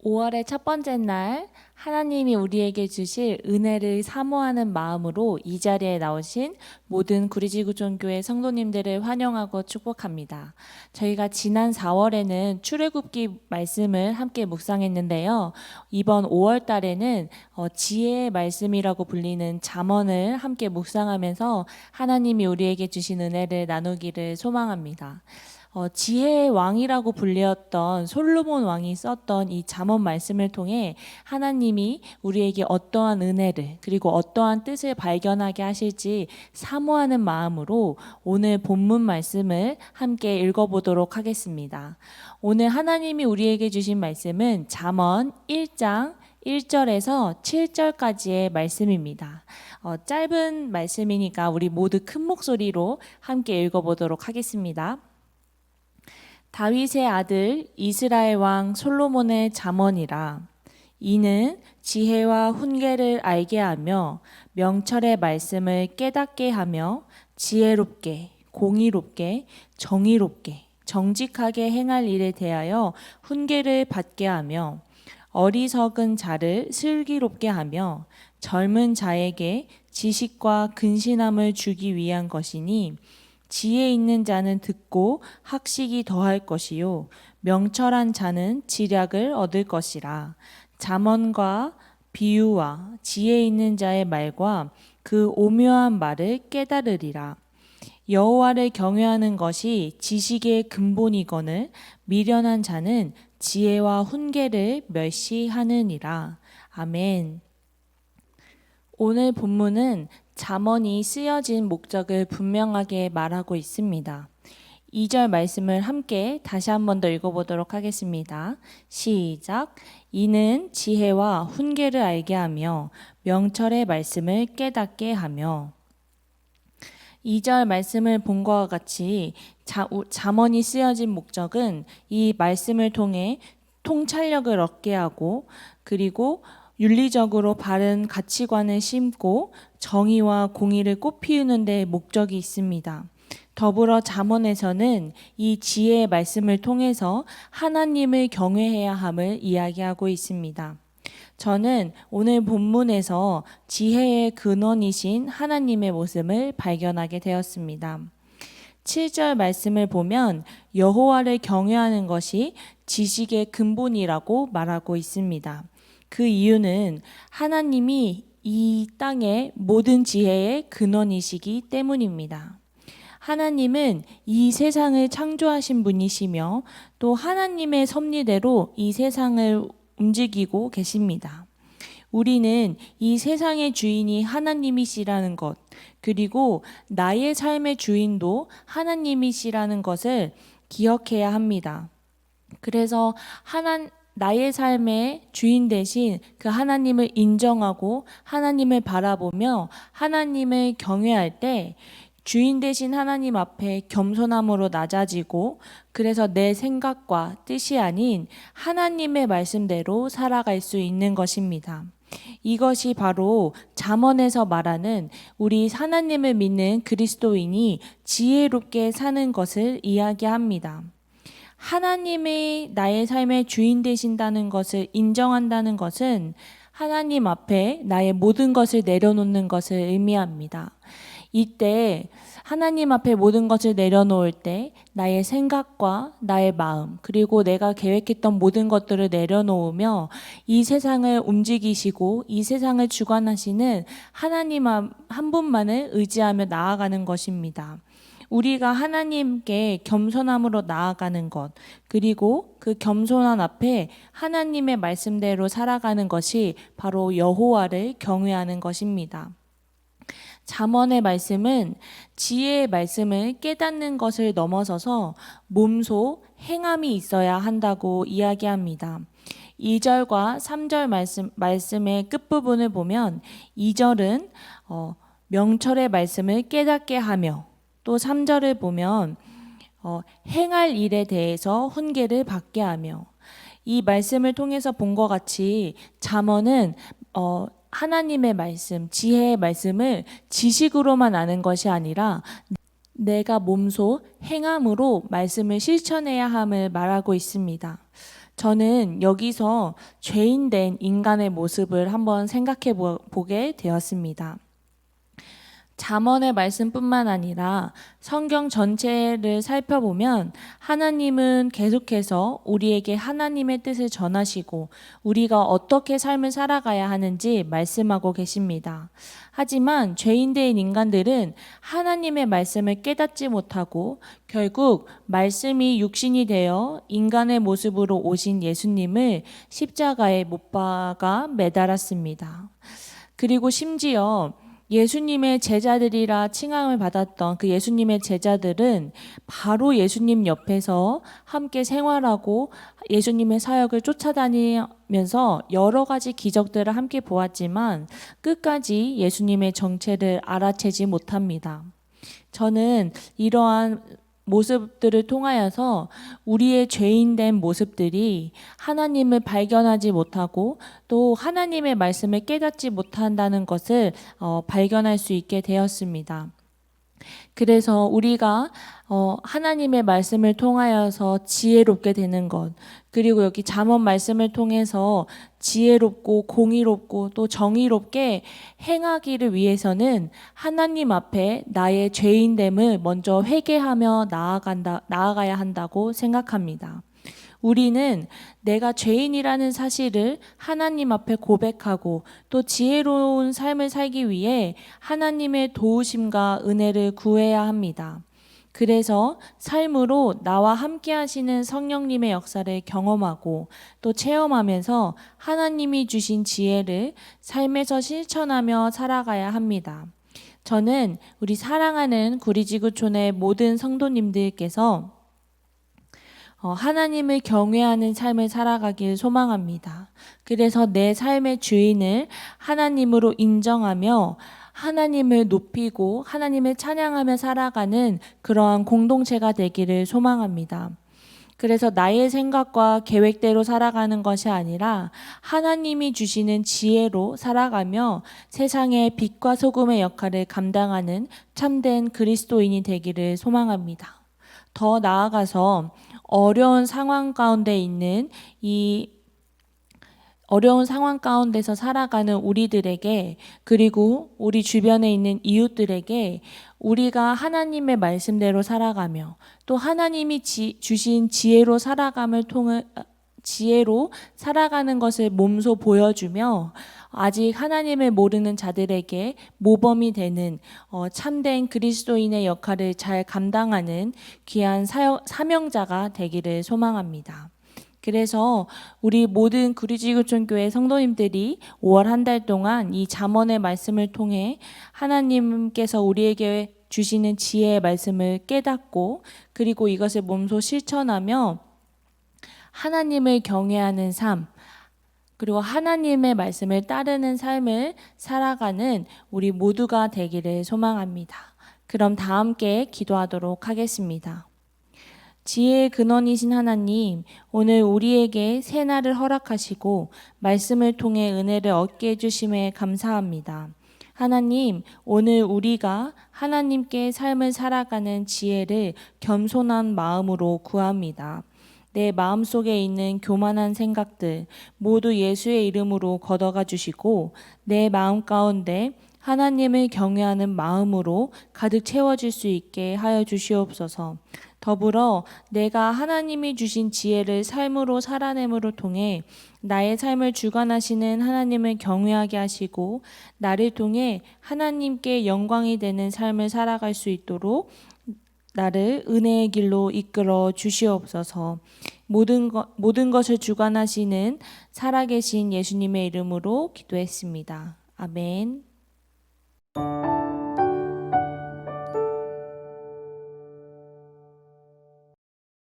5월의 첫 번째 날 하나님이 우리에게 주실 은혜를 사모하는 마음으로 이 자리에 나오신 모든 구리지구촌교회 성도님들을 환영하고 축복합니다. 저희가 지난 4월에는 출애굽기 말씀을 함께 묵상했는데요. 이번 5월 달에는 지혜의 말씀이라고 불리는 잠언을 함께 묵상하면서 하나님이 우리에게 주신 은혜를 나누기를 소망합니다. 지혜의 왕이라고 불렸던 솔로몬 왕이 썼던 이 잠언 말씀을 통해 하나님이 우리에게 어떠한 은혜를 그리고 어떠한 뜻을 발견하게 하실지 사모하는 마음으로 오늘 본문 말씀을 함께 읽어보도록 하겠습니다. 오늘 하나님이 우리에게 주신 말씀은 잠언 1장 1절에서 7절까지의 말씀입니다. 짧은 말씀이니까 우리 모두 큰 목소리로 함께 읽어보도록 하겠습니다. 다윗의 아들 이스라엘 왕 솔로몬의 잠언이라. 이는 지혜와 훈계를 알게 하며 명철의 말씀을 깨닫게 하며 지혜롭게 공의롭게 정의롭게 정직하게 행할 일에 대하여 훈계를 받게 하며 어리석은 자를 슬기롭게 하며 젊은 자에게 지식과 근신함을 주기 위한 것이니 지혜 있는 자는 듣고 학식이 더할 것이요 명철한 자는 지략을 얻을 것이라. 잠언과 비유와 지혜 있는 자의 말과 그 오묘한 말을 깨달으리라. 여호와를 경외하는 것이 지식의 근본이거늘 미련한 자는 지혜와 훈계를 멸시하느니라. 아멘. 오늘 본문은 잠언이 쓰여진 목적을 분명하게 말하고 있습니다. 2절 말씀을 함께 다시 한 번 더 읽어보도록 하겠습니다. 시작. 이는 지혜와 훈계를 알게 하며 명철의 말씀을 깨닫게 하며. 2절 말씀을 본 것과 같이 잠언이 쓰여진 목적은 이 말씀을 통해 통찰력을 얻게 하고 그리고 윤리적으로 바른 가치관을 심고 정의와 공의를 꽃피우는 데 목적이 있습니다. 더불어 잠언에서는 이 지혜의 말씀을 통해서 하나님을 경외해야 함을 이야기하고 있습니다. 저는 오늘 본문에서 지혜의 근원이신 하나님의 모습을 발견하게 되었습니다. 7절 말씀을 보면 여호와를 경외하는 것이 지식의 근본이라고 말하고 있습니다. 그 이유는 하나님이 이 땅의 모든 지혜의 근원이시기 때문입니다. 하나님은 이 세상을 창조하신 분이시며 또 하나님의 섭리대로 이 세상을 움직이고 계십니다. 우리는 이 세상의 주인이 하나님이시라는 것, 그리고 나의 삶의 주인도 하나님이시라는 것을 기억해야 합니다. 그래서 나의 삶의 주인 대신 그 하나님을 인정하고 하나님을 바라보며 하나님을 경외할 때 주인 대신 하나님 앞에 겸손함으로 낮아지고 그래서 내 생각과 뜻이 아닌 하나님의 말씀대로 살아갈 수 있는 것입니다. 이것이 바로 잠언에서 말하는 우리 하나님을 믿는 그리스도인이 지혜롭게 사는 것을 이야기합니다. 하나님이 나의 삶의 주인 되신다는 것을 인정한다는 것은 하나님 앞에 나의 모든 것을 내려놓는 것을 의미합니다. 이때 하나님 앞에 모든 것을 내려놓을 때 나의 생각과 나의 마음 그리고 내가 계획했던 모든 것들을 내려놓으며 이 세상을 움직이시고 이 세상을 주관하시는 하나님 한 분만을 의지하며 나아가는 것입니다. 우리가 하나님께 겸손함으로 나아가는 것 그리고 그 겸손한 앞에 하나님의 말씀대로 살아가는 것이 바로 여호와를 경외하는 것입니다. 잠언의 말씀은 지혜의 말씀을 깨닫는 것을 넘어서서 몸소 행함이 있어야 한다고 이야기합니다. 2절과 3절 말씀의 끝부분을 보면 2절은 명철의 말씀을 깨닫게 하며 또 3절을 보면 행할 일에 대해서 훈계를 받게 하며 이 말씀을 통해서 본 것 같이 잠언은 하나님의 말씀, 지혜의 말씀을 지식으로만 아는 것이 아니라 내가 몸소 행함으로 말씀을 실천해야 함을 말하고 있습니다. 저는 여기서 죄인된 인간의 모습을 한번 생각해 보게 되었습니다. 잠언의 말씀뿐만 아니라 성경 전체를 살펴보면 하나님은 계속해서 우리에게 하나님의 뜻을 전하시고 우리가 어떻게 삶을 살아가야 하는지 말씀하고 계십니다. 하지만 죄인된 인간들은 하나님의 말씀을 깨닫지 못하고 결국 말씀이 육신이 되어 인간의 모습으로 오신 예수님을 십자가에 못 박아 매달았습니다. 그리고 심지어 예수님의 제자들이라 칭함을 받았던 그 예수님의 제자들은 바로 예수님 옆에서 함께 생활하고 예수님의 사역을 쫓아다니면서 여러 가지 기적들을 함께 보았지만 끝까지 예수님의 정체를 알아채지 못합니다. 저는 이러한 모습들을 통하여서 우리의 죄인된 모습들이 하나님을 발견하지 못하고 또 하나님의 말씀을 깨닫지 못한다는 것을 발견할 수 있게 되었습니다. 그래서 우리가 하나님의 말씀을 통하여서 지혜롭게 되는 것, 그리고 여기 잠언 말씀을 통해서 지혜롭고 공의롭고 또 정의롭게 행하기를 위해서는 하나님 앞에 나의 죄인됨을 먼저 회개하며 나아가야 한다고 생각합니다. 우리는 내가 죄인이라는 사실을 하나님 앞에 고백하고 또 지혜로운 삶을 살기 위해 하나님의 도우심과 은혜를 구해야 합니다. 그래서 삶으로 나와 함께 하시는 성령님의 역사를 경험하고 또 체험하면서 하나님이 주신 지혜를 삶에서 실천하며 살아가야 합니다. 저는 우리 사랑하는 구리지구촌의 모든 성도님들께서 하나님을 경외하는 삶을 살아가길 소망합니다. 그래서 내 삶의 주인을 하나님으로 인정하며 하나님을 높이고 하나님을 찬양하며 살아가는 그러한 공동체가 되기를 소망합니다. 그래서 나의 생각과 계획대로 살아가는 것이 아니라 하나님이 주시는 지혜로 살아가며 세상의 빛과 소금의 역할을 감당하는 참된 그리스도인이 되기를 소망합니다. 더 나아가서 어려운 상황 가운데 있는 어려운 상황 가운데서 살아가는 우리들에게 그리고 우리 주변에 있는 이웃들에게 우리가 하나님의 말씀대로 살아가며 또 하나님이 주신 지혜로 지혜로 살아가는 것을 몸소 보여주며 아직 하나님을 모르는 자들에게 모범이 되는 참된 그리스도인의 역할을 잘 감당하는 귀한 사명자가 되기를 소망합니다. 그래서 우리 모든 구리지구촌교회 성도님들이 5월 한 달 동안 이 잠언의 말씀을 통해 하나님께서 우리에게 주시는 지혜의 말씀을 깨닫고 그리고 이것을 몸소 실천하며 하나님을 경외하는 삶 그리고 하나님의 말씀을 따르는 삶을 살아가는 우리 모두가 되기를 소망합니다. 그럼 다 함께 기도하도록 하겠습니다. 지혜의 근원이신 하나님, 오늘 우리에게 새날을 허락하시고 말씀을 통해 은혜를 얻게 해주심에 감사합니다. 하나님, 오늘 우리가 하나님께 삶을 살아가는 지혜를 겸손한 마음으로 구합니다. 내 마음속에 있는 교만한 생각들 모두 예수의 이름으로 걷어가 주시고 내 마음 가운데 하나님을 경외하는 마음으로 가득 채워질 수 있게 하여 주시옵소서. 더불어 내가 하나님이 주신 지혜를 삶으로 살아냄으로 통해 나의 삶을 주관하시는 하나님을 경외하게 하시고 나를 통해 하나님께 영광이 되는 삶을 살아갈 수 있도록 나를 은혜의 길로 이끌어 주시옵소서. 모든 것을 주관하시는 살아계신 예수님의 이름으로 기도했습니다. 아멘.